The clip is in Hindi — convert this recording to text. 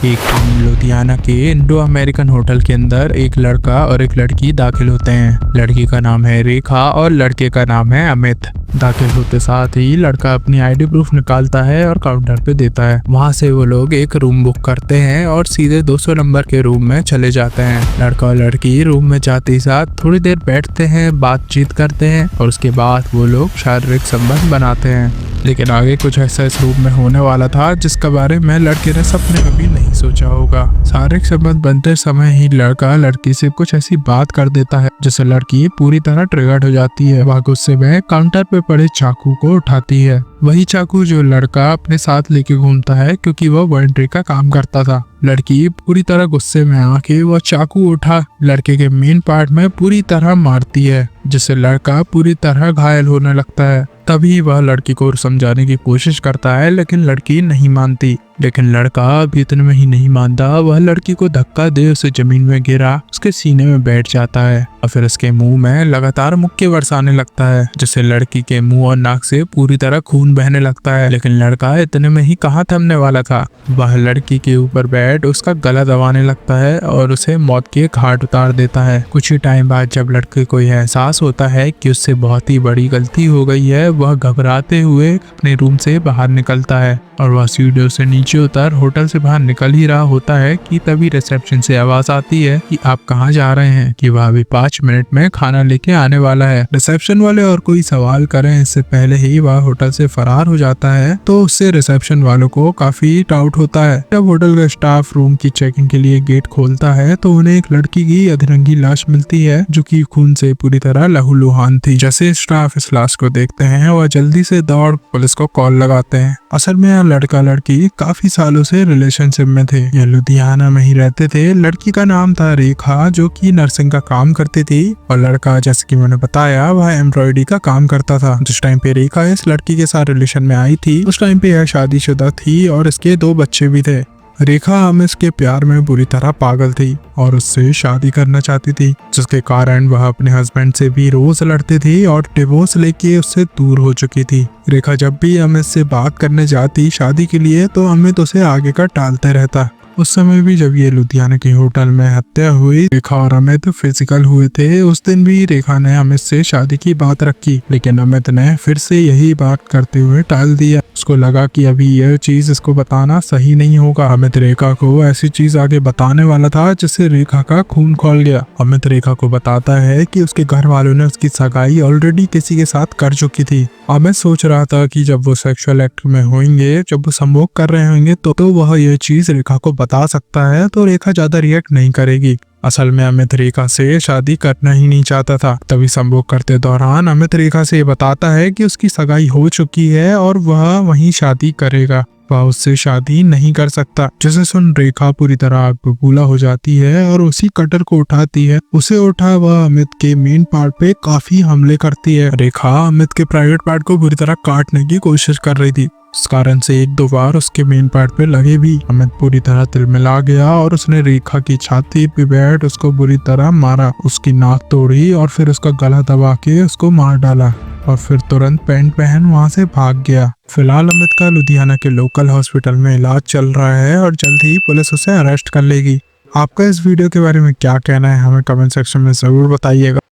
एक दिन लुधियाना के इंडो अमेरिकन होटल के अंदर एक लड़का और एक लड़की दाखिल होते हैं। लड़की का नाम है रेखा और लड़के का नाम है अमित। दाखिल होते साथ ही लड़का अपनी आईडी प्रूफ निकालता है और काउंटर पे देता है। वहां से वो लोग एक रूम बुक करते हैं और सीधे 200 नंबर के रूम में चले जाते हैं। लड़का और लड़की रूम में जाते ही साथ थोड़ी देर बैठते हैं, बातचीत करते हैं और उसके बाद वो लोग शारीरिक संबंध बनाते हैं। लेकिन आगे कुछ ऐसा इस रूम में होने वाला था जिसके बारे में लड़के ने सपने में भी नहीं सोचा होगा। शारीरिक संबंध बनते समय ही लड़का लड़की से कुछ ऐसी बात कर देता है जिससे लड़की पूरी तरह ट्रिगर्ड हो जाती है। वह गुस्से में काउंटर पे पड़े चाकू को उठाती है, वही चाकू जो लड़का अपने साथ लेके घूमता है क्योंकि वह वॉलंटरी का काम करता था। लड़की पूरी तरह गुस्से में आके वह चाकू उठा लड़के के मेन पार्ट में पूरी तरह मारती है, जिससे लड़का पूरी तरह घायल होने लगता है। तभी वह लड़की को समझाने की कोशिश करता है लेकिन लड़की नहीं मानती। लेकिन लड़का अभी इतने में ही नहीं मानता, वह लड़की को धक्का दे उसे जमीन में गिरा उसके सीने में बैठ जाता है और फिर उसके मुंह में लगातार मुक्के बरसाने लगता है, जिससे लड़की के मुंह और नाक से पूरी तरह खून बहने लगता है। लेकिन लड़का इतने में ही कहाँ थमने वाला था, वह लड़की के ऊपर बैठ उसका गला दबाने लगता है और उसे मौत के घाट उतार देता है। कुछ ही टाइम बाद जब लड़के को यह एहसास होता है कि उससे बहुत ही बड़ी गलती हो गई है, वह घबराते हुए अपने रूम से बाहर निकलता है और वह सीढ़ियों से नीचे उतर होटल से बाहर निकल ही रहा होता है कि तभी रिसेप्शन से आवाज आती है कि आप कहाँ जा रहे हैं, कि वह अभी 5 मिनट में खाना लेके आने वाला है। रिसेप्शन वाले और कोई सवाल करें इससे पहले ही वह होटल से फरार हो जाता है, तो उससे रिसेप्शन वालों को काफी डाउट होता है। जब होटल का स्टाफ रूम की चेकिंग के लिए गेट खोलता है तो उन्हें एक लड़की की अधरंगी लाश मिलती है जो कि खून से पूरी तरह लहूलुहान थी। जैसे स्टाफ इस लाश को देखते हैं वह जल्दी से दौड़ पुलिस को कॉल लगाते हैं। असल में यह लड़का लड़की काफी सालों से रिलेशनशिप में थे, यह लुधियाना में ही रहते थे। लड़की का नाम था रेखा जो कि नर्सिंग का काम करती थी और लड़का जैसे कि मैंने बताया वह एम्ब्रॉयडरी का काम करता था। जिस टाइम पे रेखा इस लड़की के साथ रिलेशन में आई थी उस टाइम पे यह शादीशुदा थी और इसके 2 बच्चे भी थे। रेखा अमित के प्यार में बुरी तरह पागल थी और उससे शादी करना चाहती थी, जिसके कारण वह अपने हस्बैंड से भी रोज लड़ती थी और डिवोर्स लेके उससे दूर हो चुकी थी। रेखा जब भी अमित से बात करने जाती शादी के लिए तो अमित उसे आगे का टालते रहता। उस समय भी जब ये लुधियाना के होटल में हत्या हुई, रेखा और अमित फिजिकल हुए थे। उस दिन भी रेखा ने अमित से शादी की बात रखी, लेकिन अमित ने फिर से यही बात करते हुए टाल दिया। उसको लगा कि अभी यह चीज इसको बताना सही नहीं होगा। अमित रेखा को ऐसी चीज आगे बताने वाला था जिससे रेखा का खून खौल गया। अमित रेखा को बताता है कि उसके घर वालों ने उसकी सगाई ऑलरेडी किसी के साथ कर चुकी थी। अमित सोच रहा था कि जब वो सेक्सुअल एक्ट में होंगे, जब वो संभोग कर रहे होंगे तो वह यह चीज रेखा को बता सकता है तो रेखा ज्यादा रिएक्ट नहीं करेगी। असल में अमित रेखा से शादी करना ही नहीं चाहता था। तभी संभोग करते दौरान अमित रेखा से बताता है कि उसकी सगाई हो चुकी है और वह वहीं शादी करेगा, वह उससे शादी नहीं कर सकता। जिसे सुन रेखा पूरी तरह आग बबूला हो जाती है और उसी कटर को उठाती है। उसे उठा वह अमित के मेन पार्ट पे काफी हमले करती है। रेखा अमित के प्राइवेट पार्ट को बुरी तरह काटने की कोशिश कर रही थी, इस कारण से 1-2 बार उसके मेन पार्ट पे लगे भी। अमित पूरी तरह तिलमिला गया और उसने रेखा की छाती पे बैठ उसको बुरी तरह मारा, उसकी नाक तोड़ी और फिर उसका गला दबा के उसको मार डाला और फिर तुरंत पैंट पहन वहां से भाग गया। फिलहाल अमित का लुधियाना के लोकल हॉस्पिटल में इलाज चल रहा है और जल्द ही पुलिस उसे अरेस्ट कर लेगी। आपका इस वीडियो के बारे में क्या कहना है हमें कमेंट सेक्शन में जरूर बताइएगा।